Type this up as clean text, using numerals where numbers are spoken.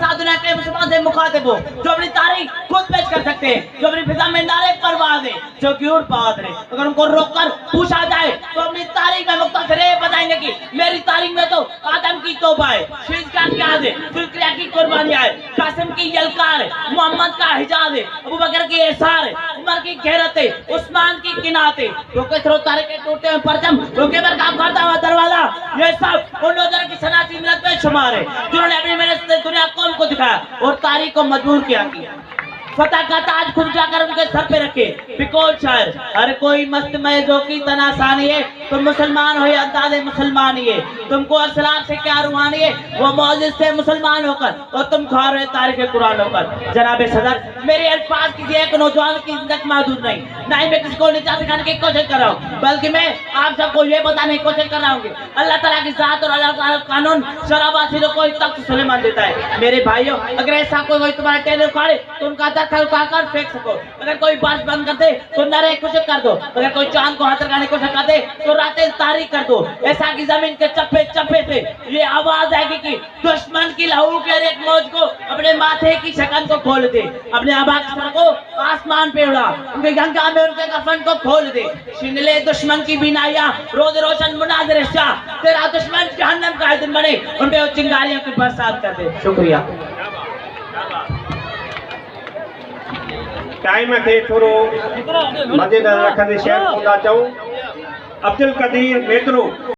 साथ दुनिया के मुसलमान से मुखातिब हो, जो अपनी तारीख खुद पेश कर सकते हैं, जो अपनी फिजा में नारे परवाज़ है, जो कि उड़ पावत रहे। अगर उनको रोककर पूछा जाए तो अपनी तारीख में मुख्तसर बताएंगे कि मेरी तारीख में तो आदम की तौबा है, शीश का क्याद है, जुल्किया की कुर्बानियां है, कासिम की यलकार है, मोहम्मद का हिजाज है, अबू बकर की एसार है, उमर की गैरत है, उस्मान की किनात है, रोके तारीख के टूटे हुए परचम, रोके पर काम करता हुआ दरवाजा, ये सब उन लोगों की सनाती मिलत में शुमार है जिन्होंने अपनी मेहनत से दुनिया कौम को दिखाया और तारीख को मजबूर किया। फतह का ताज खुद जाकर उनके सर पे रखे। बिकोल शायर, हर कोई मस्त में जो की तनासानी है, तुम मुसलमान हो या अंदाज़े मुसलमानी है, तुमको असलाम से क्या रूहानी है, वो मौजिज़ से मुसलमान होकर और तुम खा रहे तारीख कुरान होकर। जनाब सदर, मेरे अल्फाज किसी एक नौजवान की जिंदगी महदूद नहीं, ना ही मैं किसी को नीचा दिखाने की कोशिश कर रहा हूँ, बल्कि मैं आप सबको ये बताने की कोशिश कर रहा हूँ अल्लाह ताला की जात और अल्लाह ताला का कानून शराबासी को तख्त सुलेमान देता है। मेरे भाइयों, अगर ऐसा कोई तुम्हारा टेलर उखाड़े तो उनका दखल उठाकर फेंक सको, अगर कोई बात बंद कर दे तो नारे कोशिश कर दो, अगर कोई चांद को हाथ लगाने की कोशिश कर दे तो रातें तारीख कर दो। ऐसा कि जमीन के चप्पे चप्पे से ये आवाज आएगी कि दुश्मन की लहू के एक मौज को अपने माथे की शकन को खोल दे, अपने आबा के सर को आसमान पे उड़ा, उनके गंगा में उनके कफन को खोल दे। छीन ले दुश्मन की बीनाइयां, रोज रोशन मुनाज़िर शाह, तेरा दुश्मन जहन्नम का दिन बने, उन पे चिंगारियों की बरसात कर दे। शुक्रिया। टाइम खे थोरो मज़ेदार रखंदे शेयर कोन था चऊं। अब्दुल कदीर मेतरो